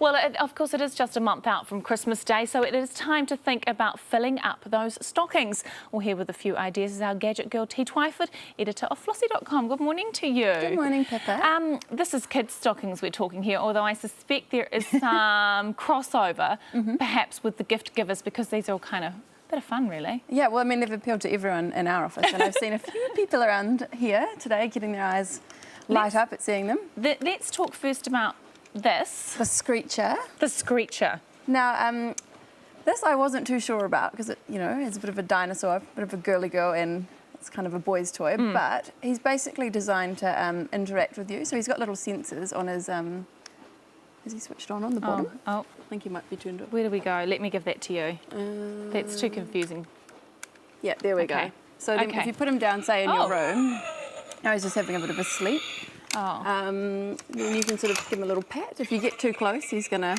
Well, of course, it is just a month out from Christmas Day, so it is time to think about filling up those stockings. Well, here with a few ideas is our Gadget girl, Tee Twyford, editor of Flossie.com. Good morning to you. Good morning, Pippa. This is kids' stockings we're talking here, although I suspect there is some crossover, perhaps, with the gift givers, because these are all kind of a bit of fun, really. Yeah, well, I mean, they've appealed to everyone in our office, and I've seen a few people around here today getting their eyes light up at seeing them. Let's talk first about this. The Screecher. The Screecher. Now, this I wasn't too sure about because it, you know, it's a bit of a dinosaur, a bit of a girly girl, and it's kind of a boy's toy. But he's basically designed to interact with you. So he's got little sensors on his. Is he switched on the bottom? Oh, I think he might be turned off. where do we go? Let me give that to you. That's too confusing. Yeah, there we go. So then if you put him down, say in your room, now he's just having a bit of a sleep. Then you can sort of give him a little pat. If you get too close, he's going to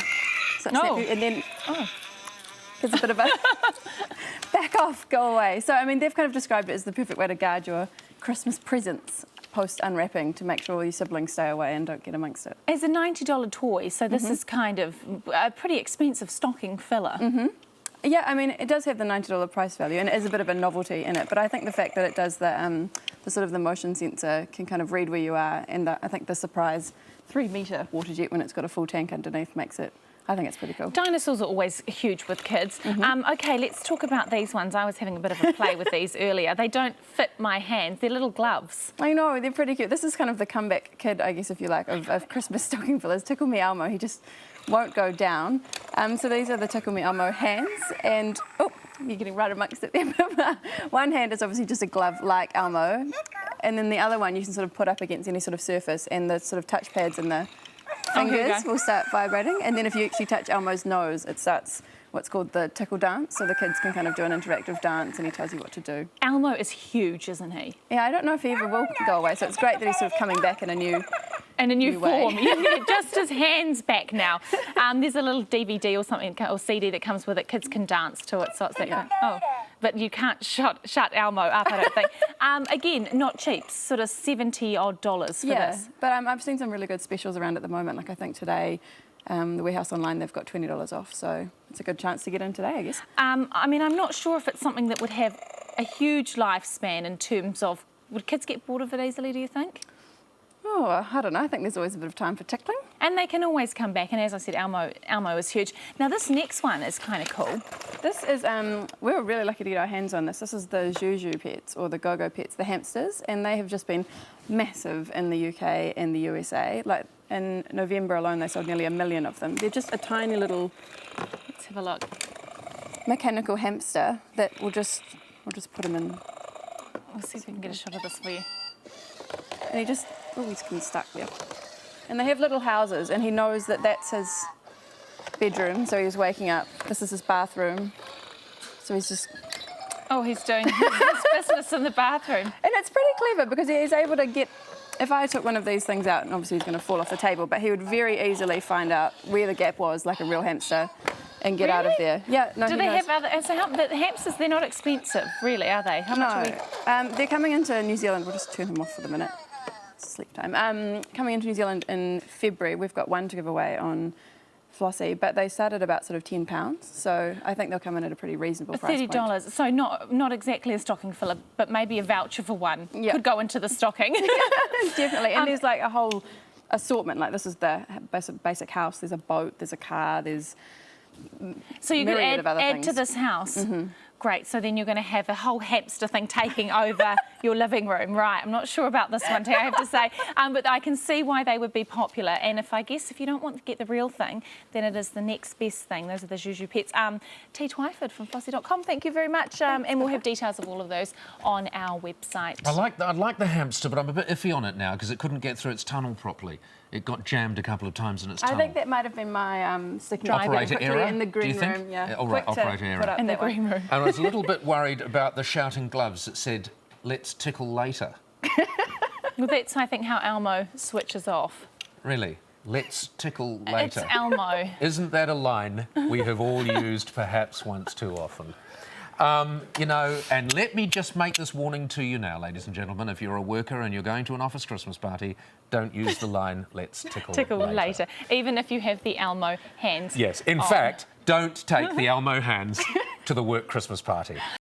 snap you. And then there's a bit of a back off, go away. So, I mean, they've kind of described it as the perfect way to guard your Christmas presents post-unwrapping to make sure all your siblings stay away and don't get amongst it. It's a $90 toy, so this is kind of a pretty expensive stocking filler. Yeah, I mean, it does have the $90 price value, and it is a bit of a novelty in it. But I think the fact that it does the sort of the motion sensor can kind of read where you are, and I think the surprise 3-metre water jet when it's got a full tank underneath makes it. I think it's pretty cool. Dinosaurs are always huge with kids. OK, let's talk about these ones. I was having a bit of a play with these earlier. They don't fit my hands. They're little gloves. I know, they're pretty cute. This is kind of the comeback kid, I guess, if you like, of Christmas stocking fillers. Tickle Me Elmo, he just won't go down. So these are the Tickle Me Elmo hands, and you're getting right amongst it there. One hand is obviously just a glove like Elmo, and then the other one you can sort of put up against any sort of surface, and the sort of touch pads and the fingers will start vibrating, and then if you actually touch Elmo's nose, it starts what's called the tickle dance, so the kids can kind of do an interactive dance and he tells you what to do. Elmo is huge, isn't he? Yeah, I don't know if he ever will go away, so it's great that he's sort of coming back in a new form. Just his hands back now. There's a little DVD or something, or CD that comes with it. Kids can dance to it, so it's that but you can't shut Elmo up, I don't think. Again, not cheap, sort of $70-odd for this. Yeah, but I've seen some really good specials around at the moment. Like I think today, the Warehouse Online, they've got $20 off, so it's a good chance to get in today, I guess. I mean, I'm not sure if it's something that would have a huge lifespan in terms of, would kids get bored of it easily, do you think? Oh, I don't know. I think there's always a bit of time for tickling. And they can always come back. And as I said, Elmo is huge. Now, this next one is kind of cool. This is, we were really lucky to get our hands on this. This is the Zhu Zhu Pets, or the Go-Go Pets, the hamsters. And they have just been massive in the UK and the USA. Like, in November alone, they sold nearly 1 million of them. They're just a tiny little... Let's have a look. Mechanical hamster that we'll just put them in. We'll see if we can get a shot of this for you. And he just, he's getting stuck there. And they have little houses, and he knows that that's his bedroom, so he's waking up. This is his bathroom. So he's just... Oh, he's doing his business in the bathroom. And it's pretty clever, because he's able to get... If I took one of these things out, and obviously he's going to fall off the table, but he would very easily find out where the gap was, like a real hamster, and get out of there. Yeah, no, do they have other... So the hamsters, they're not expensive, really, are they? How much are we... They're coming into New Zealand. We'll just turn them off for the minute. It's sleep time. Coming into New Zealand in February. We've got one to give away on Flossie, but they start at about sort of £10. So I think they'll come in at a pretty reasonable price point. $30. So not exactly a stocking filler, but maybe a voucher for one. Could go into the stocking. Definitely. And there's like a whole assortment. Like this is the basic house. There's a boat. There's a car. There's... So you could add to this house. Great, so then you're going to have a whole hamster thing taking over your living room. Right, I'm not sure about this one, Tee, I have to say. But I can see why they would be popular. And if you don't want to get the real thing, then it is the next best thing. Those are the Zhu Zhu Pets. Tee Twyford from Flossie.com, thank you very much. And we'll have details of all of those on our website. I like the hamster, but I'm a bit iffy on it now because it couldn't get through its tunnel properly. It got jammed a couple of times in its tunnel. I think that might have been my sticking operator error in the green room. Yeah. Oh, right, operator error. In the green room. And I was a little bit worried about the shouting gloves that said, "Let's tickle later." Well, that's, I think, how Elmo switches off. Really? Let's tickle later. It's Elmo. Isn't that a line we have all used perhaps once too often? You know, and let me just make this warning to you now, ladies and gentlemen. If you're a worker and you're going to an office Christmas party, don't use the line, let's tickle later. Even if you have the Elmo hands. Yes, in fact, don't take the Elmo hands to the work Christmas party.